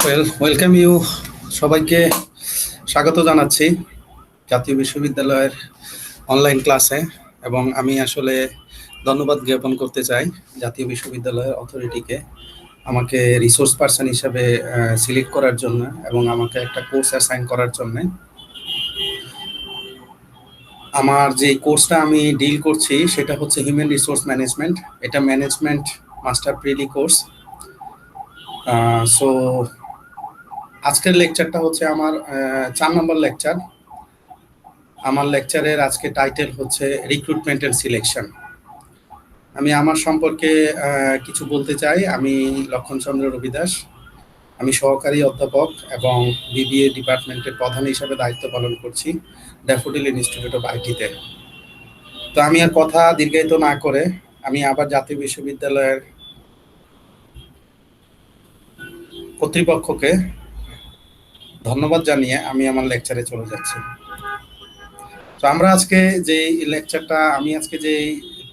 Welcome you সবাইকে স্বাগত জানাচ্ছি জাতীয় বিশ্ববিদ্যালয়ের অনলাইন ক্লাসে। এবং আমি আসলে ধন্যবাদ জ্ঞাপন করতে চাই জাতীয় বিশ্ববিদ্যালয়ের অথরিটিকে আমাকে রিসোর্স পার্সন হিসাবে সিলেক্ট করার জন্য এবং আমাকে একটা কোর্স অ্যাসাইন করার জন্য। আমার যে কোর্সটা আমি ডিল করছি সেটা হচ্ছে হিউম্যান রিসোর্স ম্যানেজমেন্ট। এটা ম্যানেজমেন্ট মাস্টার প্রিলি কোর্স। সো আজকের লেকচারটা হচ্ছে আমার 4 নম্বর লেকচার। আমার লেকচারের আজকে টাইটেল হচ্ছে রিক্রুটমেন্ট এন্ড সিলেকশন। আমি আমার সম্পর্কে কিছু বলতে চাই। আমি লক্ষণ চন্দ্র রবিদাস। আমি সহকারী অধ্যাপক এবং বিবিএ ডিপার্টমেন্টের প্রধান হিসাবে দায়িত্ব পালন করছি ড্যাফোডিল ইনস্টিটিউট অফ আইটিতে। তো আমি আর কথা দীর্ঘায়িত না করে আমি আবার জাতীয় বিশ্ববিদ্যালয়ের কর্তৃপক্ষকে ধন্যবাদ জানিয়ে আমি আমার লেকচারে চলে যাচ্ছি। তো আমরা আজকে যে লেকচারটা আমি আজকে যে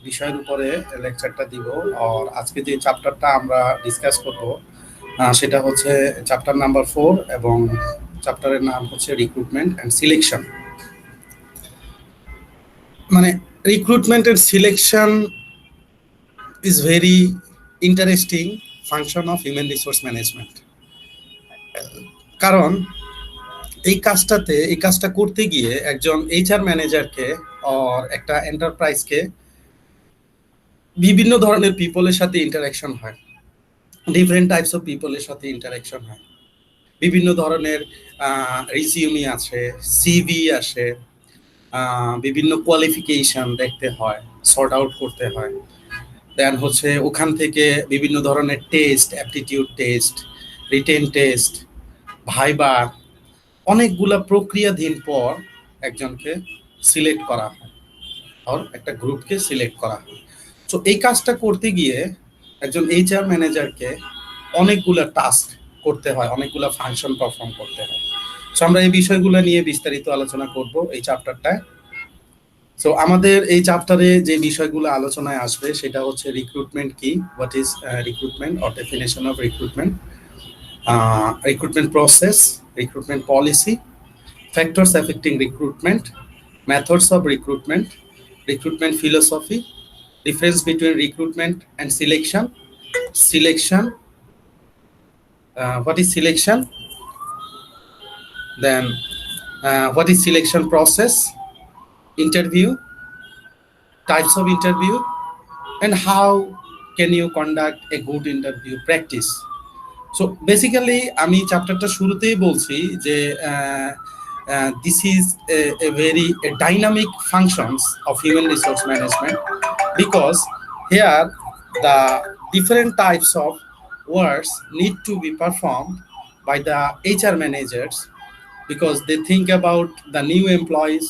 বিষয়ের উপরে লেকচারটা দিব আর আজকে যে চ্যাপ্টারটা আমরা ডিসকাস করব সেটা হচ্ছে চ্যাপ্টার নাম্বার 4 এবং চ্যাপ্টারের নাম হচ্ছে রিক্রুটমেন্ট অ্যান্ড সিলেকশন। মানে recruitment and selection is very interesting function of human resource management. কারণ এই কাজটা করতে গিয়ে একজন এইচআর ম্যানেজারকে আর একটা এন্টারপ্রাইজকে বিভিন্ন ধরনের পিপলের সাথে ইন্টারাকশন হয়, ডিফারেন্ট টাইপস অফ পিপলের সাথে ইন্টারাকশন হয়। বিভিন্ন ধরনের রিজিউমি আছে, সিভি আসে, বিভিন্ন কোয়ালিফিকেশন দেখতে হয়, সর্ট আউট করতে হয়। দেন হচ্ছে ওখান থেকে বিভিন্ন ধরনের test, aptitude test, written test, viva, অনেকগুলা প্রক্রিয়াধীন পর একজনকে সিলেক্ট করা হয় আর একটা গ্রুপকে সিলেক্ট করা হয়। তো এই কাজটা করতে গিয়ে একজন এইচআর ম্যানেজারকে অনেকগুলা টাস্ক করতে হয়, অনেকগুলা ফাংশন পারফর্ম করতে হয়। সো আমরা এই বিষয়গুলো নিয়ে বিস্তারিত আলোচনা করব এই চ্যাপ্টারটায়। সো আমাদের এই চ্যাপ্টারে যে বিষয়গুলো আলোচনায় আসবে সেটা হচ্ছে রিক্রুটমেন্ট কি, what is recruitment or definition of recruitment, recruitment process, recruitment policy, factors affecting recruitment, methods of recruitment, recruitment philosophy, difference between recruitment and selection, what is selection, then what is selection process, interview, types of interview, and how can you conduct a good interview practice. So basically আমি চ্যাপ্টারটা শুরুতেই বলছি যে this is a very dynamic functions of human resource management because here the different types of works need to be performed by the HR managers because they think about the new employees,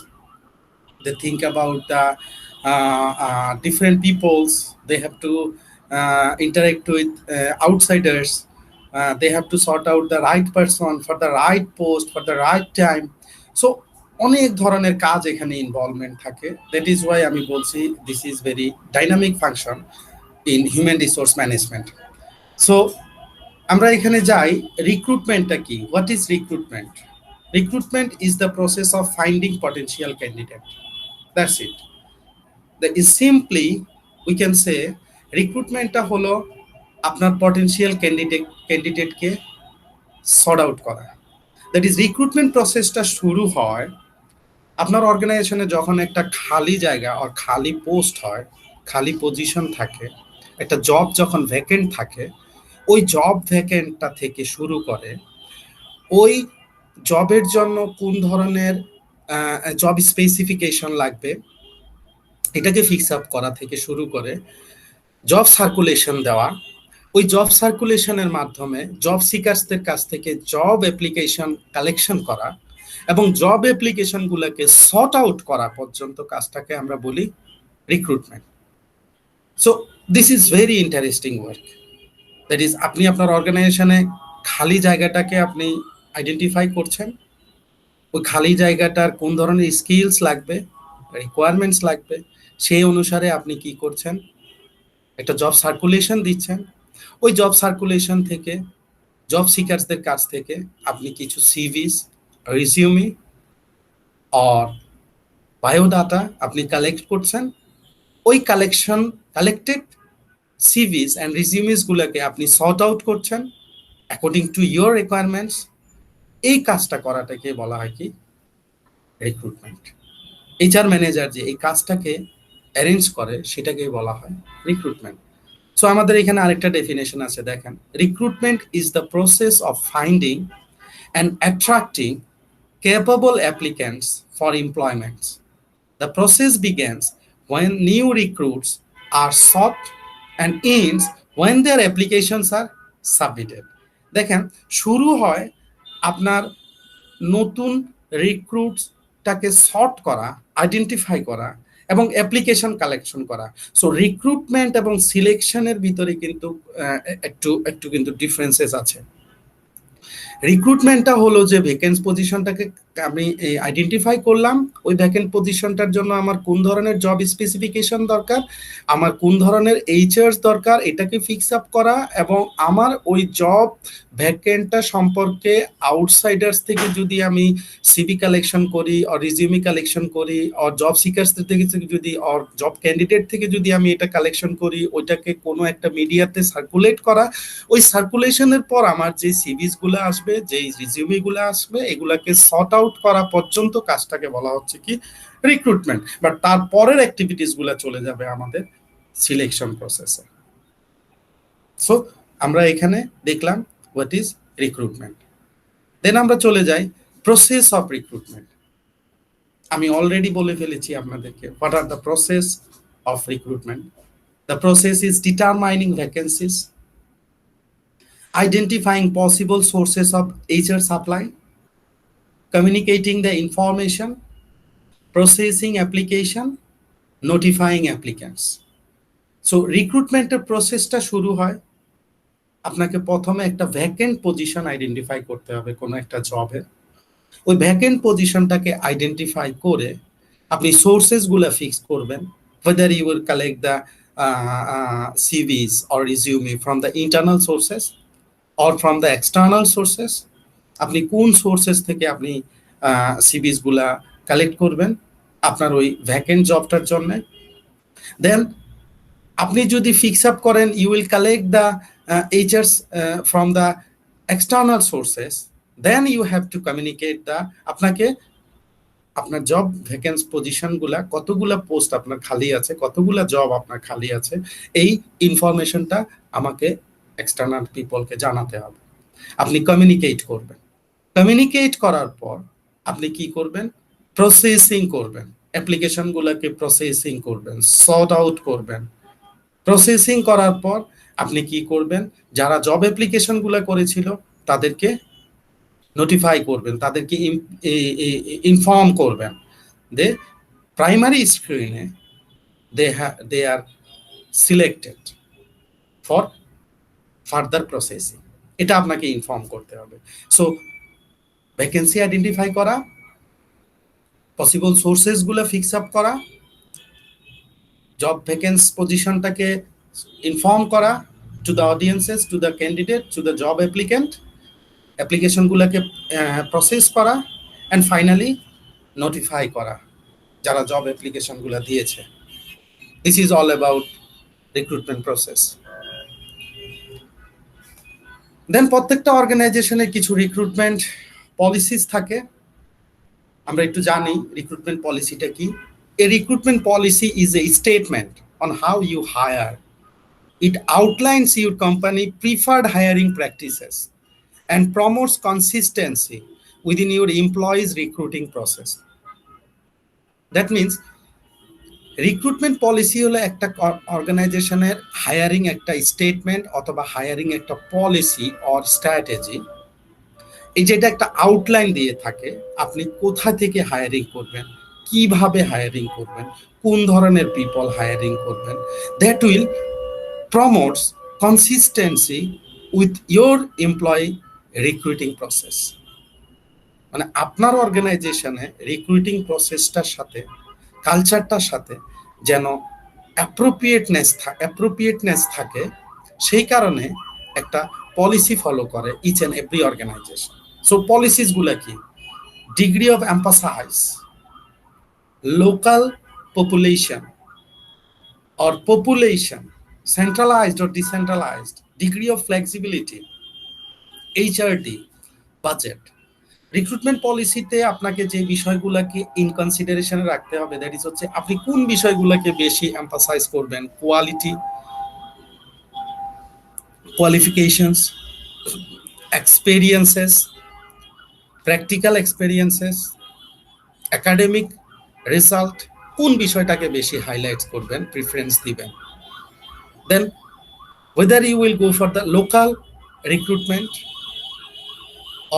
they think about the different peoples, they have to interact with outsiders. They have to sort out the right person for the right post for the right time. So অনেক ধরনের কাজ এখানে involvement থাকে। That is why আমি বলছি this is very dynamic function in human resource management. So আমরা এখানে যাই, রিক্রুটমেন্টটা কি, what is recruitment? Recruitment is the process of finding potential candidate, that's it. That is simply we can say রিক্রুটমেন্টটা হলো আপনার পটেনশিয়াল ক্যান্ডিডেটকে সর্ট আউট করা। দ্যাট ইজ রিক্রুটমেন্ট প্রসেসটা শুরু হয় আপনার অর্গানাইজেশনে যখন একটা খালি জায়গা আর খালি পোস্ট হয়, খালি পজিশন থাকে, একটা জব যখন ভ্যাকেন্ট থাকে, ওই জব ভ্যাকেন্টটা থেকে শুরু করে ওই জবের জন্য কোন ধরনের জব স্পেসিফিকেশন লাগবে এটাকে ফিক্স আপ করা থেকে শুরু করে জব সার্কুলেশন দেওয়া, ওই জব সার্কুলেশনের মাধ্যমে জব সিকার্সদের কাছ থেকে জব অ্যাপ্লিকেশন কালেকশন করা এবং জব অ্যাপ্লিকেশনগুলোকে সর্ট আউট করা পর্যন্ত কাজটাকে আমরা বলি recruitment. So this is very interesting work. That is আপনি আপনার অর্গানাইজেশনে খালি জায়গাটাকে আপনি আইডেন্টিফাই করছেন, ওই খালি জায়গাটার কোন ধরনের স্কিলস লাগবে, রিকোয়ারমেন্টস লাগবে, সেই অনুসারে আপনি কি করছেন, একটা জব সার্কুলেশন দিচ্ছেন। ওই জব সার্কুলেশন থেকে জব সিকার্সদের কাছ থেকে আপনি কিছু সিভিস, রিজিউমি অর বায়োডাটা আপনি কালেক্ট করছেন। ওই কালেক্টেড সিভিস অ্যান্ড রিজিউমিস গুলোকে আপনি সর্ট আউট করছেন অ্যাকর্ডিং টু ইয়োর রিকোয়ারমেন্টস। এই কাজটা করাটাকে বলা হয় কি? রিক্রুটমেন্ট। এইচআর ম্যানেজার যে এই কাজটাকে অ্যারেঞ্জ করে সেটাকে বলা হয় রিক্রুটমেন্ট। সো আমাদের এখানে আরেকটা ডেফিনেশন আছে, দেখেন, recruitment is the process of finding and attracting capable applicants for employment. The process begins when new recruits are sought and ends when their applications are submitted. দেখেন, শুরু হয় আপনার নতুন রিক্রুটসটাকে সর্ট করা, আইডেন্টিফাই করা এবং অ্যাপ্লিকেশন কালেকশন করা। So recruitment এবং সিলেকশনের ভিতরে কিন্তু একটু একটু কিন্তু ডিফারেন্সেস আছে। রিক্রুটমেন্টটা হলো যে ভ্যাকেন্ট পজিশনটাকে আমি আইডেন্টিফাই করলাম, ওই ভ্যাকেন্ট পজিশনটার জন্য আমার কোন ধরনের জব স্পেসিফিকেশন দরকার, আমার কোন ধরনের এইচআরস দরকার, এটাকে ফিক্স আপ করা, এবং আমার ওই জব ভ্যাকেন্টটা সম্পর্কে আউটসাইডার্স থেকে যদি আমি সিভি কালেকশন করি অর রিজিউমি কালেকশন করি অর জব সিকার্সদের থেকে যদি অর জব ক্যান্ডিডেট থেকে যদি আমি এটা কালেকশন করি, ওইটাকে কোনো একটা মিডিয়াতে সার্কুলেট করা, ওই সার্কুলেশনের পর আমার যে সিভিসগুলো আসবে, যে রিজিউমিগুলো আসবে, এগুলাকে সর্ট আউট করা পর্যন্ত কাজটাকে বলা হচ্ছে কি? রিক্রুটমেন্ট। বাট তারপরের অ্যাক্টিভিটিস গুলা চলে যাবে আমাদের সিলেকশন প্রসেসে। সো আমরা এখানে দেখলাম হোয়াট ইজ রিক্রুটমেন্ট। দেন আমরা চলে যাই প্রসেস অফ রিক্রুটমেন্ট। আমি অলরেডি বলে ফেলেছি আপনাদেরকে what are the process of recruitment. The process is determining vacancies, identifying possible sources of HR supply, communicating the information, processing application, notifying applicants. So রিক্রুটমেন্টের প্রসেসটা শুরু হয়, আপনাকে প্রথমে একটা ভ্যাকেন্ট পজিশন আইডেন্টিফাই করতে হবে কোনো একটা জবের। ওই ভ্যাকেন্ট পজিশনটাকে আইডেন্টিফাই করে আপনি সোর্সেসগুলো ফিক্স করবেন, whether you will collect the CVs or resume from the internal sources or from the external sources. আপনি কোন সোর্সেস থেকে আপনি সিভিস গুলা কালেক্ট করবেন আপনার ওই ভ্যাকেন্ট জবটার জন্য। দেন আপনি যদি ফিক্স আপ করেন you will collect the HRs from the external sources, then you have to communicate the, আপনাকে আপনার জব ভ্যাকেন্স পজিশনগুলা, কতগুলা পোস্ট আপনার খালি আছে, কতগুলা জব আপনার খালি আছে, এই ইনফরমেশনটা আমাকে এক্সটার্নাল পিপলকে জানাতে হবে। আপনি কমিউনিকেট করবেন, কমিউনিকেট করার পর আপনি কি করবেন? প্রসেসিং করবেন, অ্যাপ্লিকেশনগুলোকে প্রসেসিং করবেন, সর্ট আউট করবেন। প্রসেসিং করার পর আপনি কি করবেন? যারা জব অ্যাপ্লিকেশনগুলো করেছিল তাদেরকে নোটিফাই করবেন, তাদেরকে ইনফর্ম করবেন দে প্রাইমারি স্ক্রিনে they are selected for further processing. এটা আপনাকে ইনফর্ম করতে হবে। সো ভ্যাকেন্সি আইডেন্টিফাই করা, পসিবল সোর্সেসগুলো ফিক্স আপ করা, জব ভ্যাকেন্স পজিশনটাকে ইনফর্ম করা to the audiences, to the candidate, to the job applicant, অ্যাপ্লিকেশনগুলোকে প্রসেস করা, অ্যান্ড ফাইনালি নোটিফাই করা যারা জব অ্যাপ্লিকেশনগুলো দিয়েছে। This is all about recruitment process. Then প্রত্যেকটা অর্গানাইজেশনে কিছু রিক্রুটমেন্ট পলিসিস থাকে। আমরা একটু জানি রিক্রুটমেন্ট পলিসিটা কি। A recruitment policy is a statement on how you hire. It outlines your company preferred hiring practices and promotes consistency within your employees' recruiting process. That means recruitment policy হলো একটা অর্গানাইজেশনের hiring একটা statement অথবা hiring একটা policy or strategy, এই যেটা একটা outline দিয়ে থাকে আপনি কোথা থেকে হায়ারিং করবেন, কিভাবে হায়ারিং করবেন, কোন ধরনের পিপল হায়ারিং করবেন। That will promotes consistency with your employee recruiting process. মানে আপনার অর্গানাইজেশনে রিক্রুটিং প্রসেসটার সাথে, কালচারটার সাথে যেন অ্যাপ্রোপ্রিয়েটনেস থাকে, সেই কারণে একটা পলিসি ফলো করে each and every organisation. So policies গুলা কি? Degree of emphasise, local population or population, centralized or decentralized, degree of flexibility, HRD, budget. Recruitment পলিসিতে আপনাকে যে বিষয়গুলোকে ইন কনসিডারেশনে রাখতে হবে, দ্যাট ইজ হচ্ছে আপনি কোন বিষয়গুলোকে বেশি এম্পাসাইজ করবেন, quality, qualifications, experiences, practical experiences, academic result, কোন বিষয়টাকে বেশি হাইলাইট করবেন, প্রিফারেন্স দিবেন। দেন whether you will go for the local recruitment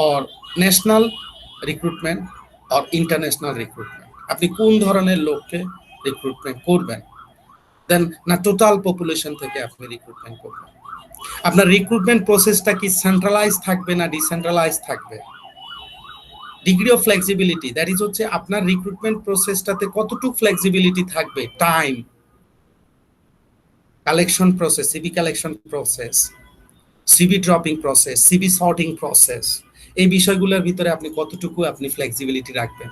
or national recruitment or international recruitment, আপনি কোন ধরনের লোককে রিক্রুটমেন্ট করবেন, দেন না টোটাল পপুলেশন থেকে আপনি রিক্রুটমেন্ট করবেন। আপনার রিক্রুটমেন্ট প্রসেসটা কি সেন্ট্রালাইজ থাকবে না ডিসেন্ট্রালাইজ থাকবে। Degree of flexibility, that is হচ্ছে আপনার রিক্রুটমেন্ট প্রসেসটাতে কতটুকু ফ্লেক্সিবিলিটি থাকবে, time, collection process, CV collection process, CV dropping process, CV sorting process, এই বিষয়গুলোর ভিতরে আপনি কতটুকু আপনি ফ্লেক্সিবিলিটি রাখবেন।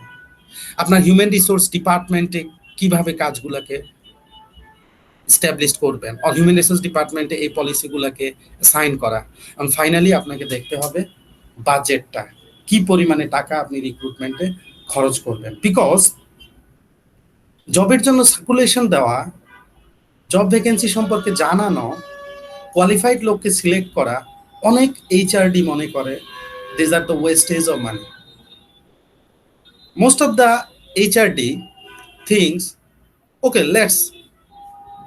আপনার হিউম্যান রিসোর্স ডিপার্টমেন্টে কিভাবে কাজগুলোকে এস্টাবলিশ করবেন, আর হিউম্যান রিসোর্স ডিপার্টমেন্টে এই পলিসিগুলোকে সাইন করা। এবং ফাইনালি আপনাকে দেখতে হবে বাজেটটা, কি পরিমাণে টাকা আপনি রিক্রুটমেন্টে খরচ করবেন। বিকজ জবের জন্য সার্কুলেশন দেওয়া, জব ভ্যাকেন্সি সম্পর্কে জানানো, কোয়ালিফাইড লোককে সিলেক্ট করা, অনেক এইচআরডি মনে করে this are the wastage of money. Most of the HRD things, okay let's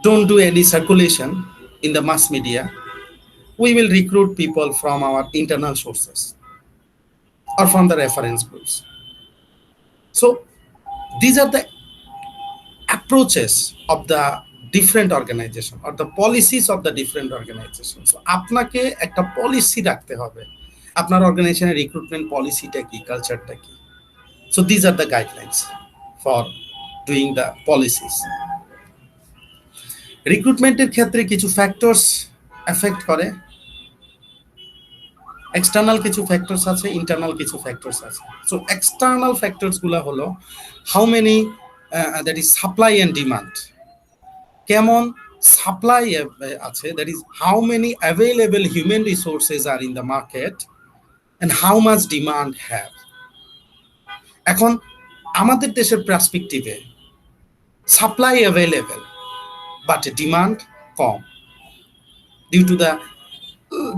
don't do any circulation in the mass media, we will recruit people from our internal sources or from the reference groups. So these are the approaches of the different organization or the policies of the different organization. So আপনাকে একটা policy রাখতে হবে, আপনার অর্গানাইজেশনের recruitment পলিসিটা কি, কালচারটা কি। So these are the guidelines for doing the policies. রিক্রুটমেন্টের ক্ষেত্রে কিছু ফ্যাক্টরস এফেক্ট করে, এক্সটার্নাল কিছু ফ্যাক্টরস আছে, ইন্টারনাল কিছু ফ্যাক্টরস আছে। সো এক্সটার্নাল ফ্যাক্টরস গুলো হলো how many, that is supply and demand, কেমন সাপ্লাই আছে, that is how many available human resources are in the market and how much demand have. এখন আমাদের দেশের পার্সপেক্টিভে সাপ্লাই অ্যাভেলেবল but demand কম due to the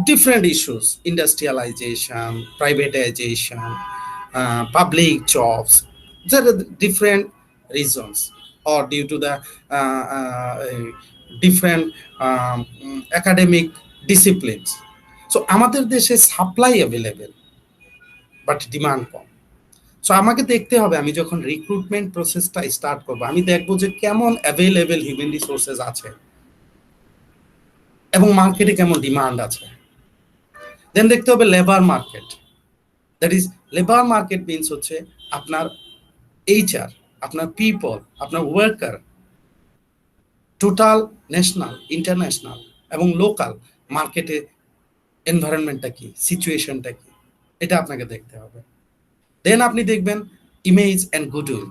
different issues, industrialization, privatization, public jobs. There are different reasons, or due to the different academic disciplines. So আমাদের দেশে supply available but demand com. So আমাকে দেখতে হবে, আমি যখন recruitment প্রসেসটা start করবো, আমি দেখবো যে কেমন অ্যাভেলেবল হিউম্যান রিসোর্সেস আছে এবং মার্কেটে কেমন ডিমান্ড আছে। দেন দেখতে হবে labour market, that is labour market means হচ্ছে আপনার এইচআর, আপনার পিপল, আপনার ওয়ার্কার, টোটাল ন্যাশনাল, ইন্টারন্যাশনাল এবং লোকাল মার্কেটে এনভায়রনমেন্টটা কি, সিচুয়েশনটা কি, এটা আপনাকে দেখতে হবে। দেন আপনি দেখবেন image and goodwill,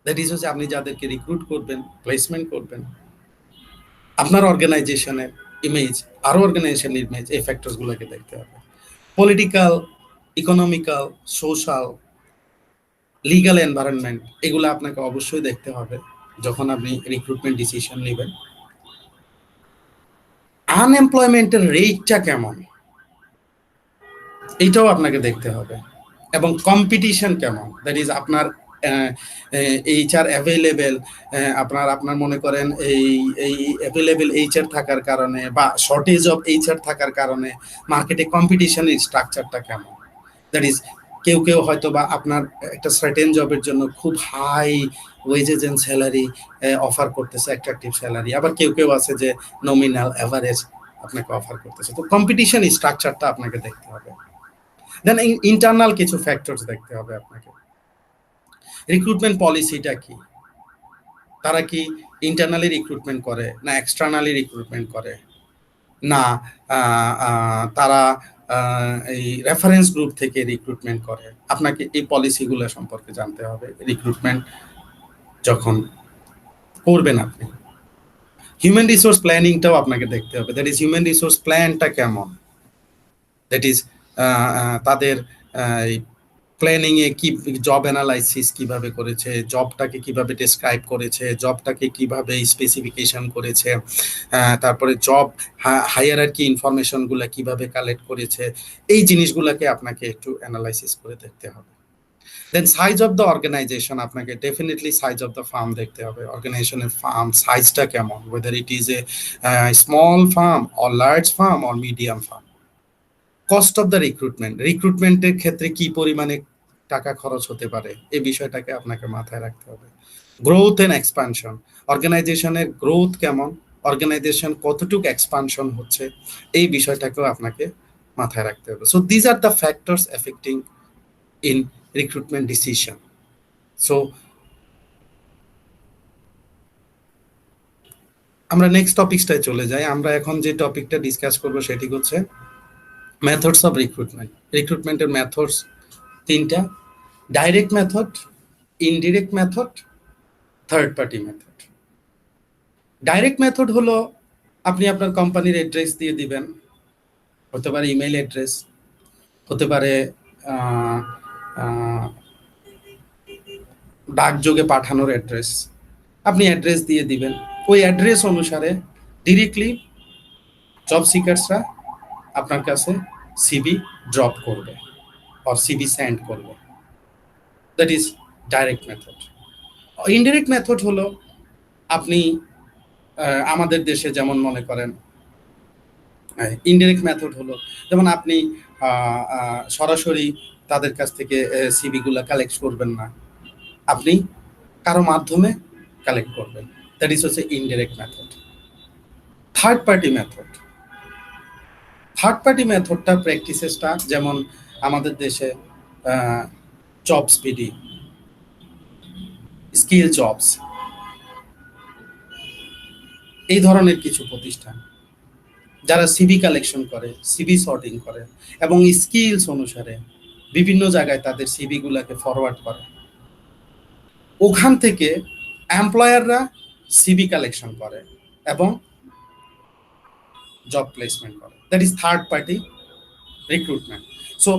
that is হচ্ছে আপনি যাদেরকে রিক্রুট করবেন, প্লেসমেন্ট করবেন, আপনার অর্গানাইজেশনের ইমেজ, আরো অর্গানাইজেশনের ইমেজ, এই ফ্যাক্টরসগুলোকে দেখতে হবে। Political, economical, social, legal environment, এগুলো আপনাকে অবশ্যই দেখতে হবে যখন আপনি রিক্রুটমেন্ট ডিসিশন নেবেন। আনএমপ্লয়মেন্টের রেটটা কেমন, এইটাও আপনাকে দেখতে হবে, এবং কম্পিটিশন কেমন, দ্যাট ইজ আপনার এইচআর অ্যাভেলেবেল, আপনার মনে করেন এই অ্যাভেলেবেল এইচআর থাকার কারণে বা শর্টেজ অফ এইচআর থাকার কারণে মার্কেটে কম্পিটিশনের স্ট্রাকচারটা কেমন। দ্যাট ইজ কেউ হয়তো বা আপনার একটা সার্টেন জবের জন্য খুব high wages and salary offer করতেছে, অ্যাট্রাকটিভ স্যালারি, আবার কেউ আছে যে নমিনাল অ্যাভারেজ আপনাকে অফার করতেছে। তো কম্পিটিশন স্ট্রাকচারটা আপনাকে দেখতে হবে। দেন ইন্টারনাল কিছু ফ্যাক্টরস দেখতে হবে আপনাকে। রিক্রুটমেন্ট পলিসিটা কি, তারা কি ইন্টারনালি রিক্রুটমেন্ট করে না এক্সটার্নালি রিক্রুটমেন্ট করে, না তারা এই রেফারেন্স গ্রুপ থেকে রিক্রুটমেন্ট করে। আপনাকে এই পলিসিগুলো সম্পর্কে জানতে হবে রিক্রুটমেন্ট যখন করবেন আপনি। হিউম্যান রিসোর্স প্ল্যানিংটাও আপনাকে দেখতে হবে, দ্যাট ইজ হিউম্যান রিসোর্স প্ল্যানটা কেমন, দ্যাট ইজ তাদের প্ল্যানিং এ কি জব অ্যানালাইসিস কিভাবে করেছে, জবটাকে কিভাবে ডেসক্রাইব করেছে, জবটাকে কিভাবে স্পেসিফিকেশন করেছে, তারপরে জব হায়ারার্কি ইনফরমেশনগুলো কিভাবে কালেক্ট করেছে, এই জিনিসগুলোকে আপনাকে একটু অ্যানালাইসিস করে দেখতে হবে। Then size of the organisation, আপনাকে definitely size of the firm দেখতে হবে, অর্গানাইজেশনের ফার্ম সাইজটা কেমন, whether it is a small firm or large firm or medium firm. Cost of the রিক্রুটমেন্টের ক্ষেত্রে কি পরিমাণে টাকা খরচ হতে পারে এই বিষয়টাকে আপনাকে মাথায় রাখতে হবে। গ্রোথ এন্ড এক্সপানশন, অর্গানাইজেশনের গ্রোথ কেমন, অর্গানাইজেশন কতটুকু এক্সপানশন হচ্ছে, এই বিষয়টাকেও আপনাকে মাথায় রাখতে হবে। So these are the factors affecting in recruitment decision. So আমরা নেক্সট টপিকসটায় চলে যাই। আমরা এখন যে টপিকটা ডিসকাস করবো সেটি হচ্ছে মেথডস অফ রিক্রুটমেন্ট। রিক্রুটমেন্টের মেথডস তিনটা: direct method, indirect method, third party method. Direct method হলো আপনি আপনার কোম্পানির অ্যাড্রেস দিয়ে দিবেন, হতে পারে ইমেল অ্যাড্রেস, হতে পারে ডাকযোগে পাঠানোর অ্যাড্রেস। আপনি অ্যাড্রেস দিয়ে দিবেন, ওই অ্যাড্রেস অনুসারে ডিরেক্টলি জব সিকার্সরা আপনার কাছে সিভি ড্রপ করবে অর সিভি সেন্ড করবে। That is direct method. Indirect method হলো আপনি আমাদের দেশে যেমন মনে করেন, ইনডিরেক্ট মেথড হলো যেমন আপনি সরাসরি তাদের কাছ থেকে সিভিগুলো কালেক্ট করবেন না, আপনি কারো মাধ্যমে কালেক্ট করবেন, দ্যাট ইজ হচ্ছে indirect method. Third party method, third party মেথডটা প্র্যাকটিসেসটা যেমন আমাদের দেশে জবস বিডি, স্কিল জবস, এই ধরনের কিছু প্রতিষ্ঠান যারা সিভি কালেকশন করে, সিভি সর্টিং করে এবং স্কিলস অনুসারে বিভিন্ন জায়গায় তাদের সিভিগুলোকে ফরওয়ার্ড করে। ওখান থেকে এমপ্লয়াররা সিভি কালেকশন করে এবং জব প্লেসমেন্ট করে, that is third party recruitment. So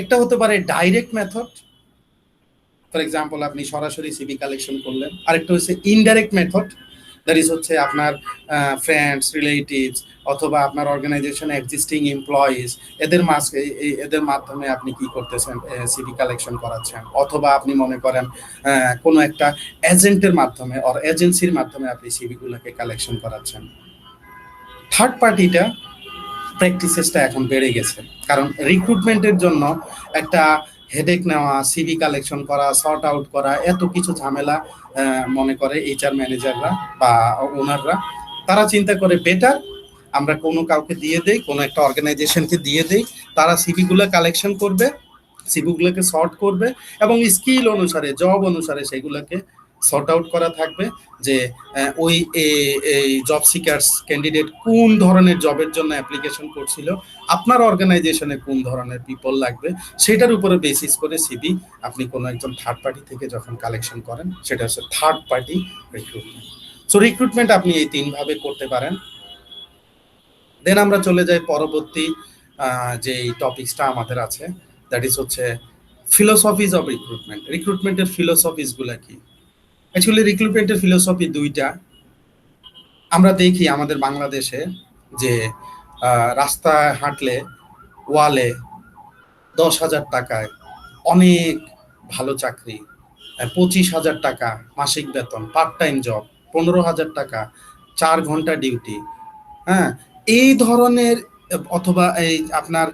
একটা হতে পারে ডাইরেক্ট মেথড, ফর এক্সাম্পল আপনি সরাসরি সিভি কালেকশন করলেন, আরেকটা হচ্ছে ইনডাইরেক্ট মেথড, দ্যাট ইজ হচ্ছে আপনার ফ্রেন্ডস, রিলেটিভস অথবা আপনার অর্গানাইজেশন এক্সিস্টিং এমপ্লয়িজ, এদের মাধ্যমে আপনি কি করতেছেন, সিভি কালেকশন করাচ্ছেন, অথবা আপনি মনে করেন কোনো একটা এজেন্টের মাধ্যমে অর এজেন্সির মাধ্যমে আপনি সিভিগুলোকে কালেকশন করাচ্ছেন। থার্ড পার্টিটা প্র্যাকটিসেসটা এখন বেড়ে গেছে, কারণ রিক্রুটমেন্টের জন্য একটা হেডেক নেওয়া, সিভি কালেকশন করা, সর্ট আউট করা, এত কিছু ঝামেলা মনে করে এইচআর ম্যানেজাররা বা ওনাররা। তারা চিন্তা করে বেটার আমরা কোনো কাউকে দিয়ে দেই, কোনো একটা অর্গানাইজেশনকে দিয়ে দেই, তারা সিভিগুলো কালেকশন করবে, সিভিগুলোকে সর্ট করবে এবং স্কিল অনুসারে, জব অনুসারে সেগুলোকে সর্ট আউট করা থাকবে যে ওই এই জব সিকার্স ক্যান্ডিডেট কোন ধরনের জবের জন্য অ্যাপ্লিকেশন করছিল, আপনার অর্গানাইজেশনে কোন ধরনের পিপল লাগবে, সেটার উপরে বেসিস করে সিভি আপনি কোনো একজন থার্ড পার্টি থেকে যখন কালেকশন করেন সেটা হচ্ছে third party recruitment. So recruitment আপনি এই তিনভাবে করতে পারেন। দেন আমরা চলে যাই পরবর্তী যে টপিকসটা আমাদের আছে, দ্যাট ইজ হচ্ছে ফিলোসফিজ অফ রিক্রুটমেন্ট। রিক্রুটমেন্টের ফিলোসফিসগুলো কি? অ্যাকচুয়ালি রিক্রুটমেন্টের ফিলোসফি দুইটা। আমরা দেখি আমাদের বাংলাদেশে যে রাস্তায় হাঁটলে ওয়ালে 10,000 টাকায় অনেক ভালো চাকরি, 25,000 টাকা মাসিক বেতন, পার্ট টাইম জব, 15,000 টাকা 4 ঘন্টা ডিউটি, হ্যাঁ, এই ধরনের, অথবা এই আপনার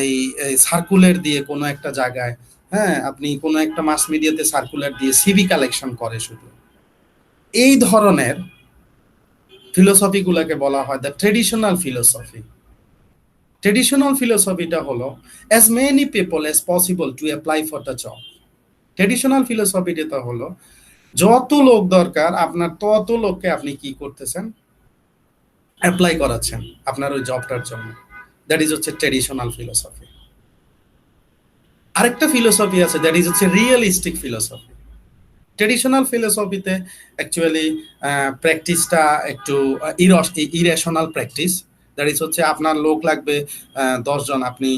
এই সার্কুলার দিয়ে কোনো একটা জায়গায়, হ্যাঁ, আপনি কোনো একটা মাস মিডিয়াতে সার্কুলার দিয়ে সিভি কালেকশন করে, শুধু এই ধরনের ফিলোসফিগুলোকে বলা হয় দ্য ট্রেডিশনাল ফিলোসফি। ট্রেডিশনাল ফিলোসফিটা হলো as many people as possible to apply for the job. Traditional ফিলোসফিটা হলো যত লোক দরকার আপনার তত লোককে আপনি কি করতেছেন, অ্যাপ্লাই করাচ্ছেন আপনার ওই জবটার জন্য, দ্যাট ইজ হচ্ছে ট্রেডিশনাল ফিলোসফি। আরেকটা ফিলোসফি আছে, দ্যাট ইজ হচ্ছে রিয়েলিস্টিক ফিলোসফি। ট্রেডিশনাল ফিলোসফিতে অ্যাকচুয়ালি প্র্যাকটিসটা একটু ইরেশনাল প্র্যাকটিস। দ্যাট ইজ হচ্ছে আপনার লোক লাগবে 10 জন, আপনি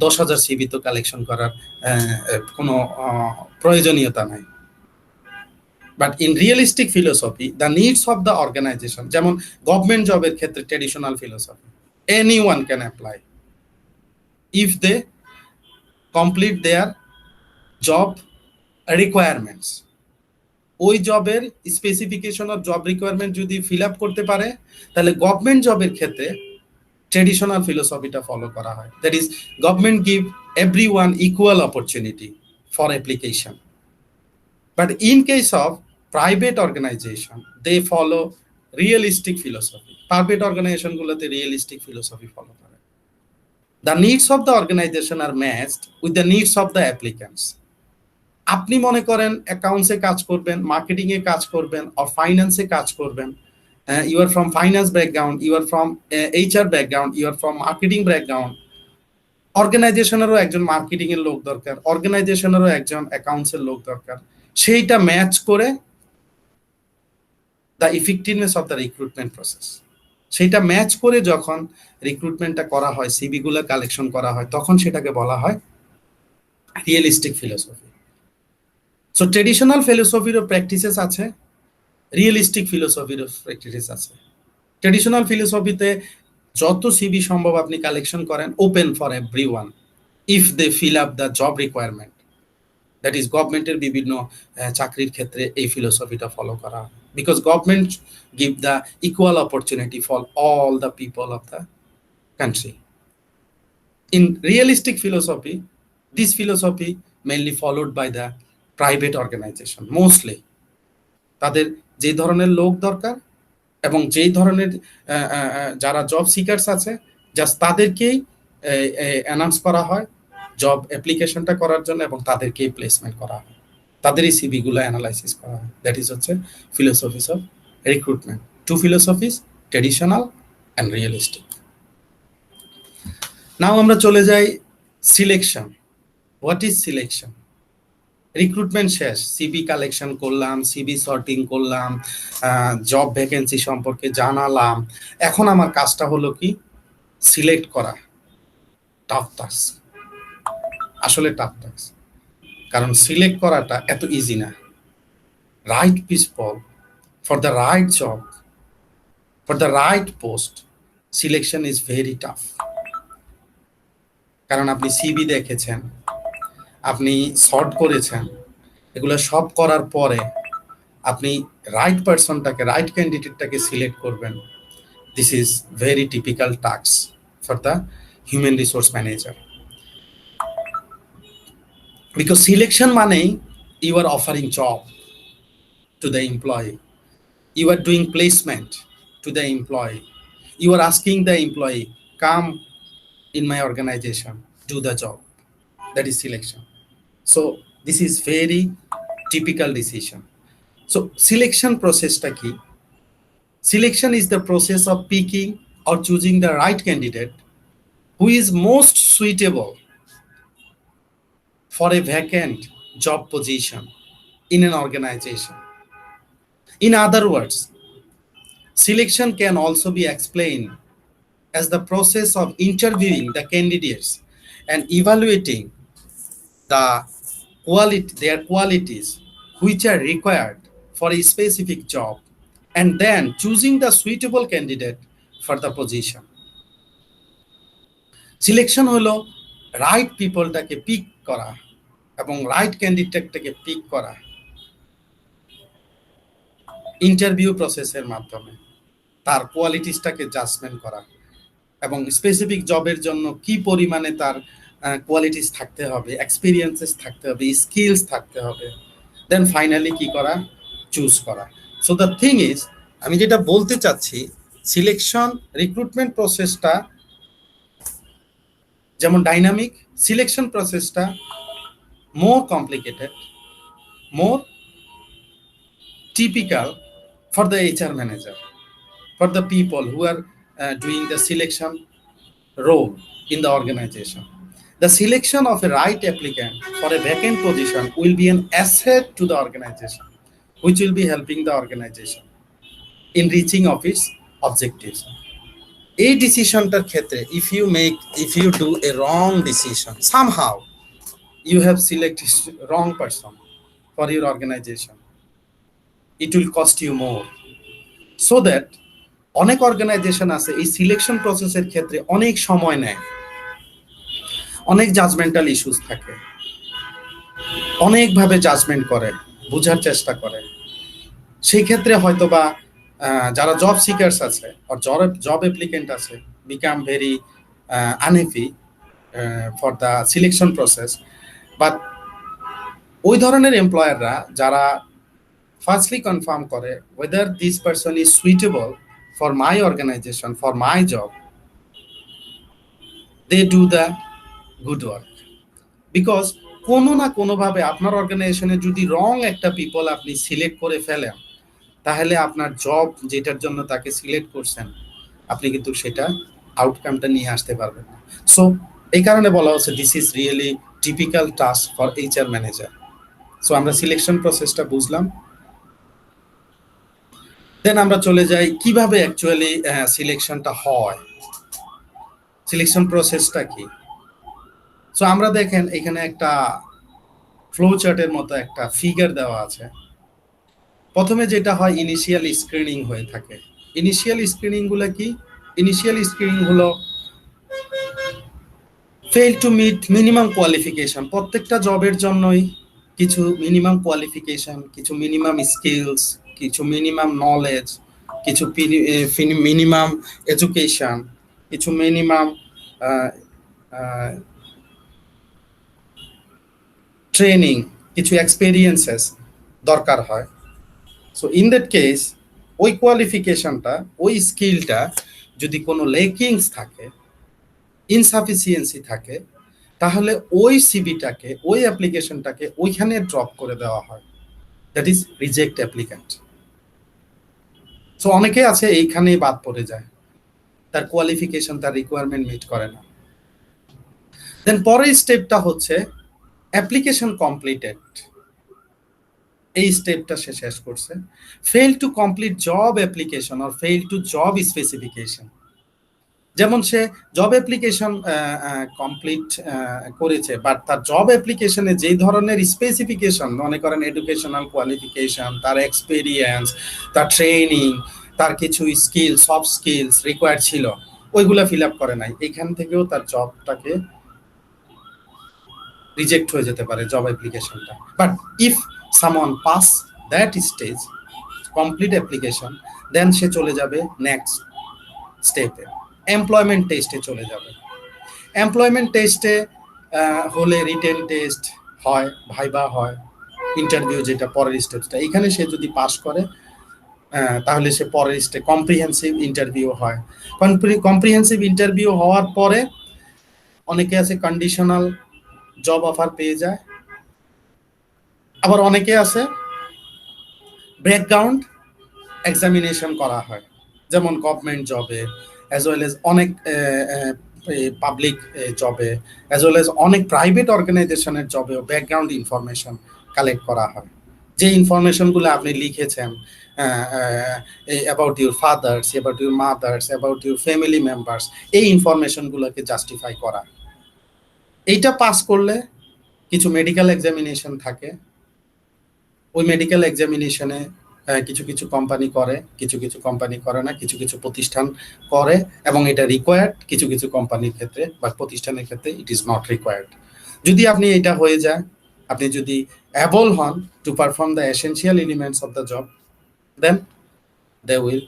10,000 সিভি তো কালেকশন করার কোনো প্রয়োজনীয়তা নাই। But in realistic philosophy the needs of the organisation, যেমন গভর্নমেন্ট জবের ক্ষেত্রে traditional philosophy any one can apply if they complete their job requirements. ওই জবের স্পেসিফিকেশন অফ জব রিকোয়ারমেন্ট যদি ফিল আপ করতে পারে, তাহলে গভর্নমেন্ট জবের ক্ষেত্রে ট্রেডিশনাল ফিলোসফিটা ফলো করা হয়। That is government give everyone equal opportunity for application. But in case of private organisation they follow realistic philosophy. Private অর্গানাইজেশনগুলোতে রিয়েলিস্টিক ফিলোসফি ফলো করে। The needs of the organisation are matched with the needs of the applicants. আপনি মনে করেন অ্যাকাউন্টসে কাজ করবেন, marketing এ কাজ করবেন, or ফাইন্যান্সে কাজ করবেন, you are from finance background, you are from HR background, you are from marketing background, অর্গানাইজেশনেরও একজন মার্কেটিং এর লোক দরকার, অর্গানাইজেশনেরও একজন অ্যাকাউন্টস এর লোক দরকার। সেইটা ম্যাচ করে the effectiveness of the recruitment process, সেইটা ম্যাচ করে যখন রিক্রুটমেন্টটা করা হয়, সিভি গুলো কালেকশন করা হয়, তখন সেটাকে বলা হয় রিয়েলিস্টিক ফিলোসফি। সো ট্রেডিশনাল ফিলোসফিরও প্র্যাকটিসেস আছে, রিয়েলিস্টিক ফিলোসফিরও প্র্যাকটিসেস আছে। ট্রেডিশনাল ফিলোসফিতে যত সিভি সম্ভব আপনি কালেকশন করেন, open for everyone if they fill up the job requirement. That is গভর্নমেন্টের বিভিন্ন চাকরির ক্ষেত্রে এই ফিলোসফিটা ফলো করা হয়, because government give the equal opportunity for all the people of the country. In realistic philosophy, this philosophy mainly followed by the private organisation mostly. তাদের যে ধরনের লোক দরকার এবং যেই ধরনের যারা জব সিকার্স আছে, জাস্ট তাদেরকেই অ্যানাউন্স করা হয় জব অ্যাপ্লিকেশনটা করার জন্য, এবং তাদেরকেই প্লেসমেন্ট করা হয়, তাদেরই সিভিগুলো অ্যানালাইসিস করা হয়। দ্যাট ইজ হচ্ছে philosophies of recruitment. Two philosophies, traditional and realistic. Now আমরা চলে যাই selection. What is selection? Recruitment শেষ, সিভি কালেকশন করলাম, সিভি সর্টিং করলাম, জব ভ্যাকেন্সি সম্পর্কে জানালাম, এখন আমার কাজটা হলো কি সিলেক্ট করা। টাফ টাস্ক, আসলে টাফ টাস্ক, কারণ সিলেক্ট করাটা এত ইজি না। Right people for the right job, for the right post, selection is very tough. কারণ আপনি সিভি দেখেছেন, আপনি সর্ট করেছেন, এগুলো সব করার পরে আপনি রাইট পারসনটাকে, রাইট ক্যান্ডিডেটটাকে সিলেক্ট করবেন। This is very typical task for the human resource manager. Because selection মানেই you are offering job to the employee, you are doing placement to the employee, you are asking the employee come in my organization, do the job. That is selection. So this is very typical decision. So selection process ta ki? Selection is the process of picking or choosing the right candidate who is most suitable for a vacant job position in an organization. In other words, selection can also be explained as the process of interviewing the candidates and evaluating their qualities which are required for a specific job, and then choosing the suitable candidate for the position. Selection হলো right পিপলটাকে pick করা এবং right ক্যান্ডিডেটটাকে pick করা interview প্রসেসের মাধ্যমে, তার কোয়ালিটিসটাকে judgement করা এবং specific জবের জন্য কি পরিমাণে তার কোয়ালিটিস থাকতে হবে, এক্সপিরিয়েন্সেস থাকতে হবে, স্কিলস থাকতে হবে, দেন ফাইনালি কি করা, চুজ করা। সো দ্য থিং ইজ, আমি যেটা বলতে চাচ্ছি, সিলেকশন রিক্রুটমেন্ট প্রসেসটা যেমন ডাইনামিক, সিলেকশন প্রসেসটা more complicated, more typical for the HR manager, for the people who are doing the selection role in the organization. The selection of a right applicant for a vacant position will be an asset to the organization, which will be helping the organization in reaching of its objectives. A decisionটার ক্ষেত্রে if you do a wrong decision, somehow you have selected wrong person for your organization, it will cost you more. So that অনেক organisation আছে এই selection প্রসেসের ক্ষেত্রে অনেক সময় নেয়, অনেক জাজমেন্টাল ইস্যুস থাকে, অনেকভাবে জাজমেন্ট করে, বোঝার চেষ্টা করে। সেই ক্ষেত্রে হয়তোবা যারা জব সিকার্স আছে আর জব অ্যাপ্লিকেন্ট আছে become very unhappy for the selection process. But ওই ধরনের এমপ্লয়াররা যারা ফার্স্টলি কনফার্ম করে whether this person is suitable for my organization, for my job, they do the good work. Because কোনো না কোনোভাবে আপনার অর্গানাইজেশনে যদি রং একটা পিপল আপনি সিলেক্ট করে ফেলেন, তাহলে আপনার জব যেটার জন্য তাকে সিলেক্ট করছেন আপনি কিন্তু সেটা আউটকামটা নিয়ে আসতে পারবেন না। সো এই কারণে বলা হচ্ছে this is really typical task for HR manager. So আমরা সিলেকশন প্রসেসটা বুঝলাম। দেন আমরা চলে যাই কিভাবে অ্যাকচুয়ালি সিলেকশনটা হয়, সিলেকশন প্রসেসটা কি। সো আমরা দেখেন এখানে একটা ফ্লো চার্টের মতো একটা ফিগার দেওয়া আছে। প্রথমে যেটা হয় ইনিশিয়াল স্ক্রিনিং হয়ে থাকে। ইনিশিয়াল স্ক্রিনিং গুলো কি? ইনিশিয়াল স্ক্রিনিং হলো fail to meet minimum qualification. প্রত্যেকটা জবের জন্যই কিছু মিনিমাম কোয়ালিফিকেশন, কিছু মিনিমাম স্কিলস, কিছু মিনিমাম নলেজ, কিছু মিনিমাম এডুকেশন, কিছু মিনিমাম ট্রেনিং, কিছু এক্সপেরিয়েন্সেস দরকার হয়। সো ইন দ্যাট কেস ওই কোয়ালিফিকেশনটা, ওই স্কিলটা যদি কোনো লেকিংস থাকে, ইনসাফিসিয়েন্সি থাকে, তাহলে ওই সিভিটাকে, ওই অ্যাপ্লিকেশনটাকে ওইখানে ড্রপ করে দেওয়া হয়। That is reject applicant. So অনেকে আছে এইখানেই বাদ পড়ে যায়, তার কোয়ালিফিকেশন, তার রিকোয়ারমেন্ট মিট করে না। দেন পরের স্টেপটা হচ্ছে অ্যাপ্লিকেশন কমপ্লিটেড। এই স্টেপটা সে শেষ করছে। Fail to complete job application or fail to job specification. যেমন সে জব অ্যাপ্লিকেশন কমপ্লিট করেছে, বাট তার জব অ্যাপ্লিকেশনে যেই ধরনের স্পেসিফিকেশন, মনে করেন এডুকেশনাল কোয়ালিফিকেশন, তার এক্সপেরিয়েন্স, তার ট্রেনিং, তার কিছু স্কিল, সফট স্কিলস রিকোয়ার্ড ছিল, ওইগুলো ফিল আপ করে নাই, এখান থেকেও তার জবটাকে রিজেক্ট হয়ে যেতে পারে জব অ্যাপ্লিকেশনটা। But if someone pass that stage, complete application, then সে চলে যাবে নেক্সট স্টেপে, এমপ্লয়মেন্ট টেস্টে চলে যাবে। এমপ্লয়মেন্ট টেস্টে হলে রিটেন টেস্ট হয়, ভাইবা হয়, ইন্টারভিউ যেটা পরের স্টেপটা। এখানে সে যদি পাস করে তাহলে সে পরের স্টেপ কম্প্রিহেন্সিভ ইন্টারভিউ হয়। কম্প্রিহেন্সিভ ইন্টারভিউ হওয়ার পরে অনেকে আছে কন্ডিশনাল জব অফার পেয়ে যায়, আবার অনেকে আছে ব্যাকগ্রাউন্ড এক্সামিনেশন করা হয়, যেমন গভর্নমেন্ট জবে অ্যাজ ওয়েল এজ অনেক পাবলিক জবে অ্যাজ ওয়েল এজ অনেক প্রাইভেট অর্গানাইজেশনের জবেও ব্যাকগ্রাউন্ড ইনফরমেশন কালেক্ট করা হয়। যে ইনফরমেশনগুলো আপনি লিখেছেন about your father's, about your mother's, about your family members, এই ইনফরমেশনগুলোকে জাস্টিফাই করা। এইটা পাস করলে কিছু মেডিকেল এক্সামিনেশন থাকে। ওই মেডিকেল এক্সামিনেশনে কিছু কিছু কোম্পানি করে, কিছু কিছু কোম্পানি করে না, কিছু কিছু প্রতিষ্ঠান করে, এবং এটা রিকোয়ার্ড কিছু কিছু কোম্পানির ক্ষেত্রে বা প্রতিষ্ঠানের ক্ষেত্রে ইট ইজ নট রিকোয়ার্ড। যদি আপনি এটা হয়ে যায়, আপনি যদি অ্যাবল হন to perform the essential elements of the job, then they will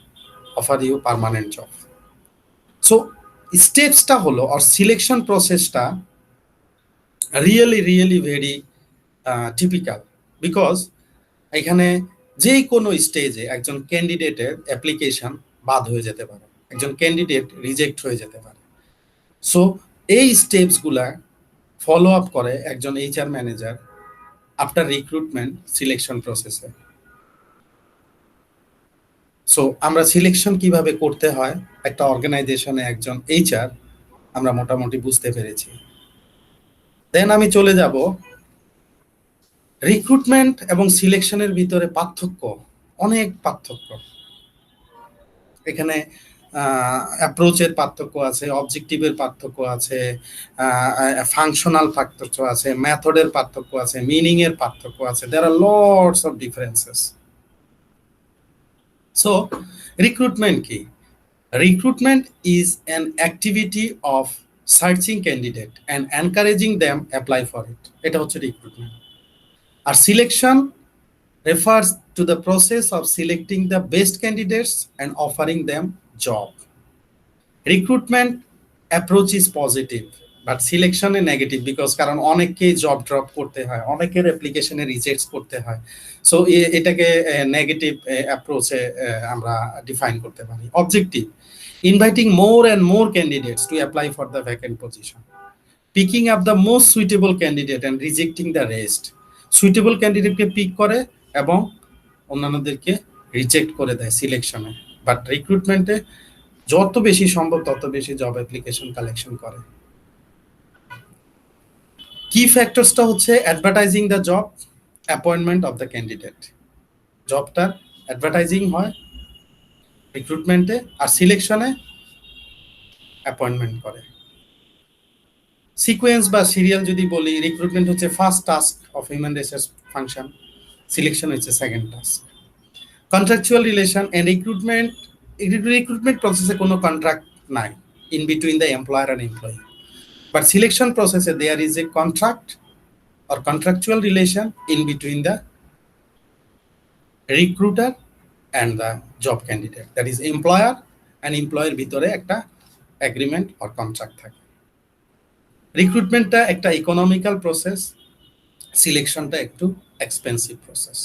offer you permanent job. So স্টেপসটা হলো, আর সিলেকশন প্রসেসটা really really very typical, because এখানে যে কোনো স্টেজে একজন ক্যান্ডিডেটের অ্যাপ্লিকেশন বাদ হয়ে যেতে পারে, একজন ক্যান্ডিডেট রিজেক্ট হয়ে যেতে পারে। সো এই স্টেপসগুলা ফলো আপ করে একজন HR manager after recruitment selection প্রসেসে। সো আমরা সিলেকশন কিভাবে করতে হয় একটা অর্গানাইজেশনে একজন এইচআর আমরা মোটামুটি বুঝতে পেরেছি। দেন আমি চলে যাব রিক্রুটমেন্ট এবং সিলেকশনের ভিতরে পার্থক্য, অনেক পার্থক্য এখানে। অ্যাপ্রোচের পার্থক্য আছে, অবজেক্টিভের পার্থক্য আছে, ফাংশনাল পার্থক্য আছে, মেথডের পার্থক্য আছে, মিনিং এর পার্থক্য আছে। There are lots of differences. So recruitment কি? Recruitment is an activity of searching candidate and encouraging them apply for it. এটা হচ্ছে রিক্রুটমেন্ট। আর selection refers to the process of selecting the best candidates and offering them job. Recruitment approach is positive, but selection is negative because কারণ অনেককেই job drop করতে হয়, অনেকের অ্যাপ্লিকেশনে reject করতে হয়। সো এটাকে নেগেটিভ অ্যাপ্রোচে আমরা ডিফাইন করতে পারি। Objective, inviting more and more candidates to apply for the vacant position, picking up the most suitable candidate and rejecting the rest. Suitable ক্যান্ডিডেটকে পিক করে এবং অন্যান্যদেরকে রিজেক্ট করে দেয় সিলেকশনে। বাট রিক্রুটমেন্টে যত বেশি সম্ভব তত বেশি জব অ্যাপ্লিকেশন কালেকশন করে। কি ফ্যাক্টরসটা হচ্ছে advertising the job, appointment of the candidate. জবটার অ্যাডভার্টাইজিং হয় রিক্রুটমেন্টে, আর সিলেকশনে অ্যাপয়েন্টমেন্ট করে। সিকোয়েন্স বা সিরিয়াল যদি বলি, রিক্রুটমেন্ট হচ্ছে first task of human resource function, selection হচ্ছে second task. Contractual relation and recruitment প্রসেসে কোনো কন্ট্রাক্ট নাই in between the employer and employee, but selection প্রসেসে there is a contract or contractual relation in between the recruiter and the job candidate, that is employer and employer ভিতরে একটা agreement or contract থাকে। রিক্রুটমেন্টটা একটা economical process, সিলেকশনটা একটু expensive process.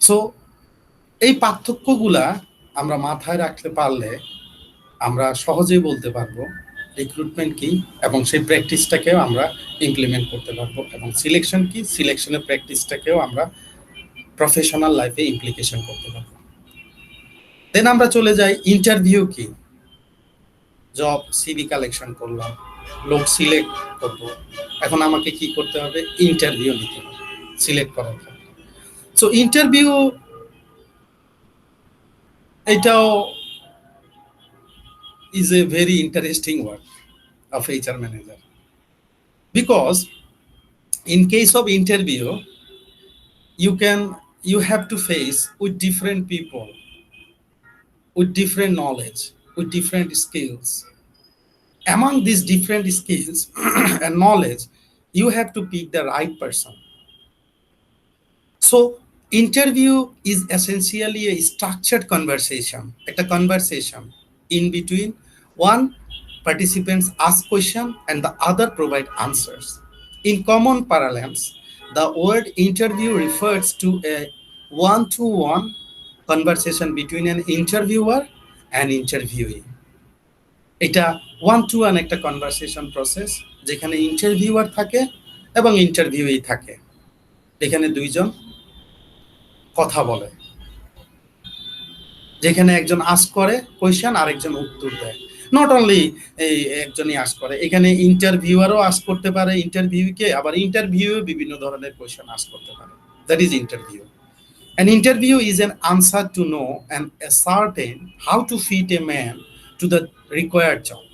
So এই পার্থক্যগুলা আমরা মাথায় রাখতে পারলে আমরা সহজেই বলতে পারবো রিক্রুটমেন্ট কি, এবং সেই প্র্যাকটিসটাকেও আমরা ইমপ্লিমেন্ট করতে পারবো, এবং সিলেকশন কি, সিলেকশনের প্র্যাকটিসটাকেও আমরা প্রফেশনাল লাইফে ইমপ্লিকেশন করতে পারবো। দেন আমরা চলে যাই ইন্টারভিউ কি। জব সিভি কালেকশন করলাম, লোক সিলেক্ট করবো, এখন আমাকে কি করতে হবে? ইন্টারভিউ নিতে হবে সিলেক্ট করার ক্ষেত্রে। সো ইন্টারভিউ এটাও is a very interesting work of HR manager, because in case of interview you have to face with different people with different knowledge, with different skills. Among these different skills and knowledge, you have to pick the right person. So interview is essentially a structured conversation, একটা conversation in between one participants ask question and the other provide answers. In common parlance, the word interview refers to a one-to-one conversation between an interviewer and interviewee. এটা one-to-one একটা conversation process, যেখানে interviewer থাকে এবং ইন্টারভিউই থাকে। এখানে দুইজন কথা বলে, যেখানে একজন আস্ক করে কোয়েশ্চেন আর একজন উত্তর দেয়। নট অনলি এই একজনই আস্ক করে, এখানে ইন্টারভিউয়ারও আস্ক করতে পারে ইন্টারভিউকে, আবার ইন্টারভিউ বিভিন্ন ধরনের কোয়েশ্চেন আস্ক করতে পারে। That is interview. An interview is an answer to know and ascertain how to fit a man to the required job.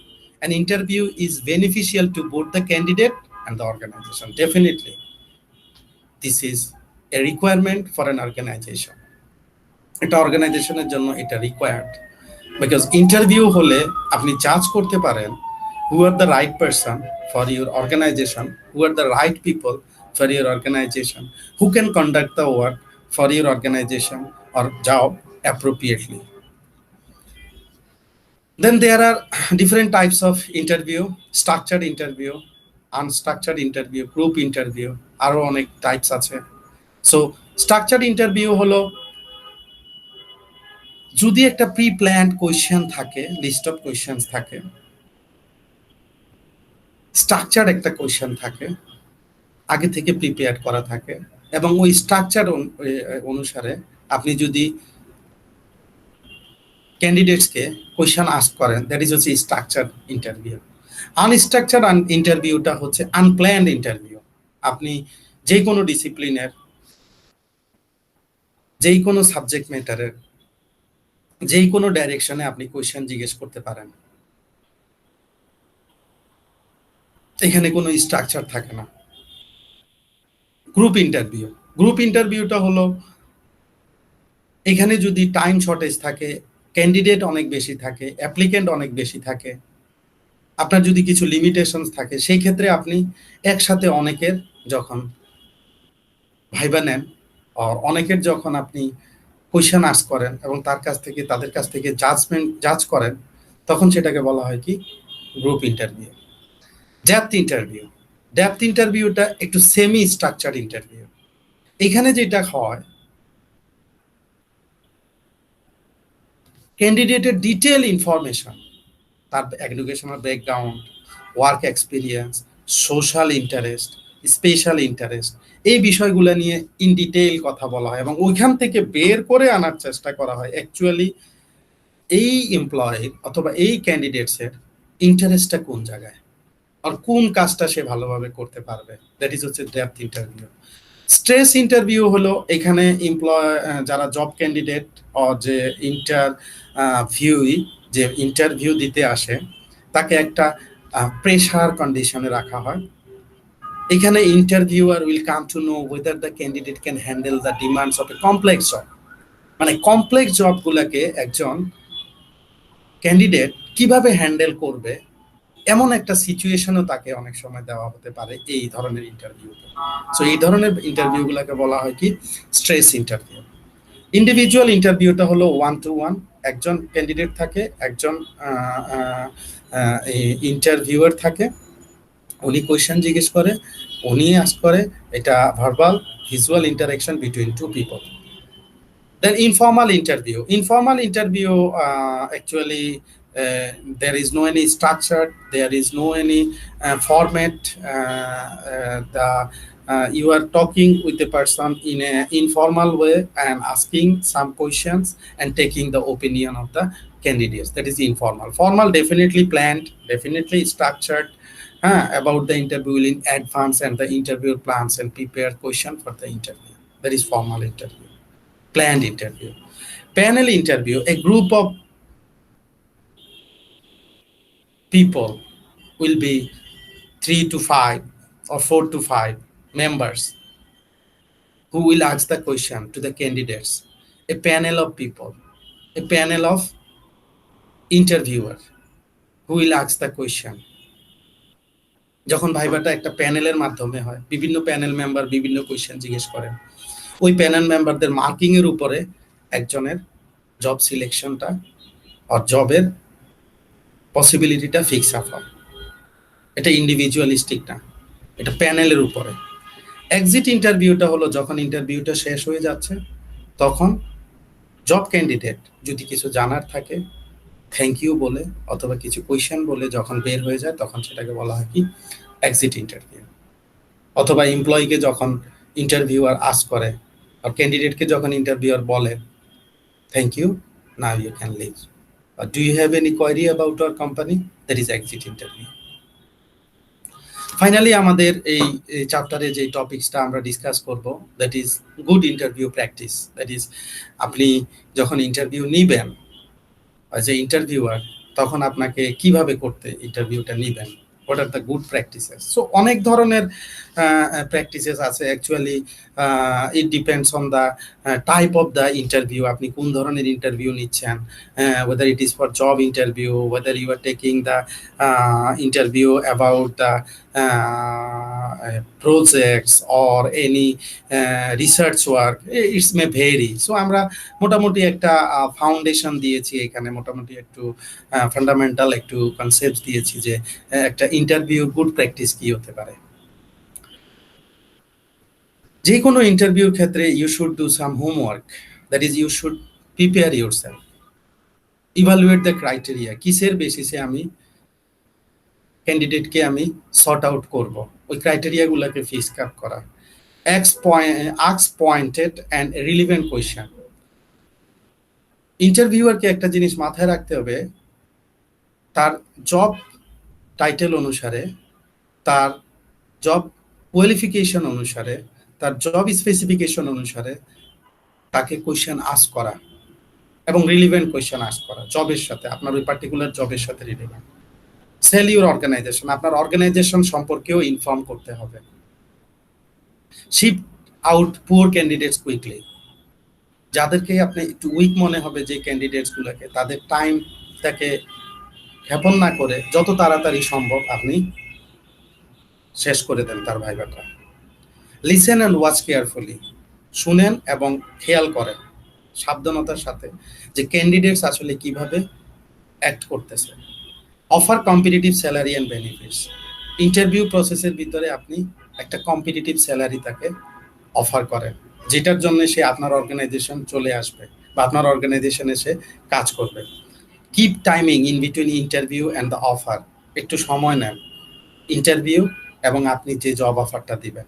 An interview is beneficial to both the candidate and the organization. Definitely, this is a requirement for an organization. এটা অর্গানাইজেশনের জন্য এটা required, because interview হলে আপনি জাজ করতে পারেন who are the right person for your organization, who are the right people for your organization, who can conduct the work for your organization or job appropriately. Then there are different types of interview: structured interview, unstructured interview, group interview, আরো অনেক types আছে। So structured interview হলো যদি একটা pre planned question থাকে, list of question থাকে, structured একটা question থাকে, আগে থেকে প্রিপেয়ার করা থাকে, এবং ওই স্ট্রাকচার অনুসারে আপনি যদি ক্যান্ডিডেটসকে কোয়েশ্চেন আস্ক করেন, দ্যাট ইজ হচ্ছে স্ট্রাকচার ইন্টারভিউ। আনস্ট্রাকচার ইন্টারভিউটা হচ্ছে আনপ্ল্যান্ড ইন্টারভিউ। আপনি যে কোনো ডিসিপ্লিনের, যেই কোনো সাবজেক্ট ম্যাটারের, যেই কোনো ডাইরেকশনে আপনি কোয়েশ্চেন জিজ্ঞেস করতে পারেন, এখানে কোনো স্ট্রাকচার থাকে না। গ্রুপ ইন্টারভিউ, গ্রুপ ইন্টারভিউটা হলো এখানে যদি টাইম শর্টেজ থাকে, ক্যান্ডিডেট অনেক বেশি থাকে, অ্যাপ্লিকেন্ট অনেক বেশি থাকে, আপনার যদি কিছু লিমিটেশনস থাকে, সেই ক্ষেত্রে আপনি একসাথে অনেকের যখন ভাইবা নেন, অনেকের যখন আপনি কোয়েশ্চেন আস্ক করেন এবং তাদের কাছ থেকে জাজ করেন, তখন সেটাকে বলা হয় কি group interview. Depth interview, depth ইন্টারভিউটা একটু সেমি স্ট্রাকচার ইন্টারভিউ। এখানে যেটা হয়, ক্যান্ডিডেটের ডিটেল ইনফরমেশন, তার educational background, work experience, social interest, special interest, এই বিষয়গুলো নিয়ে ইন ডিটেইল কথা বলা হয় এবং ওইখান থেকে বের করে আনার চেষ্টা করা হয় অ্যাকচুয়ালি এই এমপ্লয়ির অথবা এই ক্যান্ডিডেটসের ইন্টারেস্টটা কোন জায়গায় আর কোন কাজটা সে ভালোভাবে করতে পারবে। দ্যাট ইজ হচ্ছে ডেপথ ইন্টারভিউ। স্ট্রেস ইন্টারভিউ হলো এখানে যারা জব ক্যান্ডিডেট যে যে ইন্টারভিউ দিতে আসে, তাকে একটা প্রেশার কন্ডিশনে রাখা হয়। এখানে interviewer will come to know whether the candidate can handle the demands of a complex job. মানে কমপ্লেক্স জবগুলোকে একজন ক্যান্ডিডেট কিভাবে হ্যান্ডেল করবে, এমন একটা সিচুয়েশনও তাকে অনেক সময় দেওয়া হতে পারে এই ধরনের ইন্টারভিউতে। সো এই ধরনের ইন্টারভিউগুলোকে বলা হয় কি স্ট্রেস ইন্টারভিউ। ইন্ডিভিজুয়াল ইন্টারভিউটা হলো 1-to-1, একজন ক্যান্ডিডেট থাকে, একজন ইন্টারভিউয়ার থাকে, উনি কোয়েশ্চেন জিজ্ঞেস করে, উনি আস্ক করে, এটা verbal visual interaction between two people. Then informal interview actually there is no any structure, there is no any format. You are talking with the person in an informal way and asking some questions and taking the opinion of the candidates. That is informal. Formal, definitely planned, definitely structured about the interview in advance, and the interview plans and prepare question for the interview. That is formal interview. Planned interview. Panel interview, a group of people will be 3 to 5 or 4 to 5 members who will ask the question to the candidates. A panel of people, a panel of interviewer who will ask the question. যখন ভাইবাটা একটা প্যানেলের মাধ্যমে হয়, বিভিন্ন panel member বিভিন্ন question জিজ্ঞেস করেন, ওই প্যানেল মেম্বারদের মার্কিং এর উপরে একজনের জব সিলেকশনটা আর জবের পসিবিলিটিটা ফিক্স আপ হয়। এটা ইন্ডিভিজুয়ালিস্টিক না, এটা প্যানেলের উপরে। এক্সিট ইন্টারভিউটা হলো যখন ইন্টারভিউটা শেষ হয়ে যাচ্ছে, তখন জব ক্যান্ডিডেট যদি কিছু জানার থাকে থ্যাংক ইউ বলে অথবা কিছু কোয়েশ্চেন বলে যখন বের হয়ে যায়, তখন সেটাকে বলা হয় কি এক্সিট ইন্টারভিউ। অথবা এমপ্লয়িকে যখন ইন্টারভিউয়ার আস্ক করে আর ক্যান্ডিডেটকে যখন ইন্টারভিউয়ার বলে thank you, now you can leave, do you have any query about our company, that is exit interview. Finally আমাদের এই চ্যাপ্টারে যে টপিকসটা আমরা ডিসকাস করব, that is good interview practice. That is আপনি যখন ইন্টারভিউ নিবেন অ্যাজ এ ইন্টারভিউয়ার, তখন আপনাকে কিভাবে করতে ইন্টারভিউটা নিবেন, what are the good practices. So অনেক ধরনের practices আছে actually. it depends on the type of the interview, আপনি কোন ধরনের ইন্টারভিউ নিচ্ছেন, whether it is for job interview, whether you are taking the interview about the projects or any research work, it may vary. So আমরা মোটামুটি একটা foundation দিয়েছি এখানে, মোটামুটি একটু ফান্ডামেন্টাল একটু কনসেপ্ট দিয়েছি যে একটা ইন্টারভিউ গুড প্র্যাকটিস কি হতে পারে। যে কোনো ইন্টারভিউর ক্ষেত্রে you should do some homework, that is you should prepare yourself, evaluate the criteria, কিসের বেসিসে আমি ক্যান্ডিডেটকে আমি সর্ট আউট করব, ওই ক্রাইটেরিয়াগুলোকে ফিক্স আপ করা। Ask pointed and relevant question, ইন্টারভিউয়ারকে একটা জিনিস মাথায় রাখতে হবে, তার জব টাইটেল অনুসারে, তার জব কোয়ালিফিকেশন অনুসারে, তার জব স্পেসিফিকেশন অনুসারে তাকে কোয়েশ্চেন আস্ক করা এবং রিলিভেন্ট কোয়েশ্চেন আস্ক করা, জবের সাথে, আপনার ওই পার্টিকুলার জবের সাথে রিলেভেন্ট। সেল ইউর অর্গানাইজেশন, আপনার অর্গানাইজেশন সম্পর্কেও ইনফর্ম করতে হবে। Shift out poor candidates quickly, যাদেরকে আপনি একটু উইক মনে হবে যে ক্যান্ডিডেটসগুলোকে, তাদের টাইমটাকে ক্ষেপণ না করে যত তাড়াতাড়ি সম্ভব আপনি শেষ করে দেন তার ভাইবাটা। লিসেন অ্যান্ড ওয়াচ কেয়ারফুলি, শুনেন এবং খেয়াল করেন সাবধানতার সাথে যে ক্যান্ডিডেটস আসলে কিভাবে অ্যাক্ট করতেছে। Offer competitive salary and benefits, interview প্রসেসের ভিতরে আপনি একটা কম্পিটিটিভ স্যালারি তাকে অফার করেন, যেটার জন্য সে আপনার অর্গানাইজেশন চলে আসবে বা আপনার অর্গানাইজেশনে সে কাজ করবে। Keep timing in between interview and the offer, একটু সময় নেন ইন্টারভিউ এবং আপনি যে জব অফারটা দিবেন।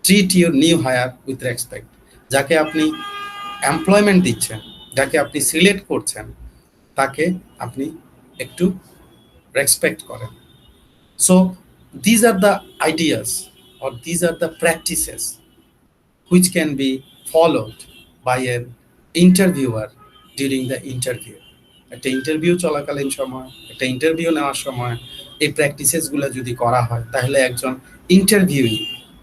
Treat your new hire with respect, যাকে আপনি এমপ্লয়মেন্ট দিচ্ছেন, যাকে আপনি সিলেক্ট করছেন, তাকে আপনি একটু রেসপেক্ট করেন। So these are the ideas or these are the practices which can be followed by an interviewer during the interview. একটা ইন্টারভিউ চলাকালীন সময়, একটা ইন্টারভিউ নেওয়ার সময় এই প্র্যাকটিসেসগুলো যদি করা হয়, তাহলে একজন ইন্টারভিউই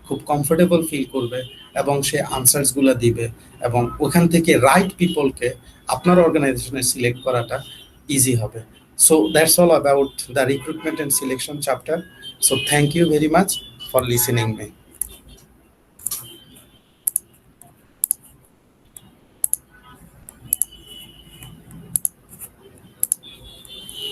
খুব কমফোর্টেবল ফিল করবে এবং সে আনসার্সগুলো দিবে এবং ওখান থেকে রাইট পিপলকে আপনার অর্গানাইজেশনে সিলেক্ট করাটা ইজি হবে। So that's all about the recruitment and selection chapter. So thank you very much for listening me.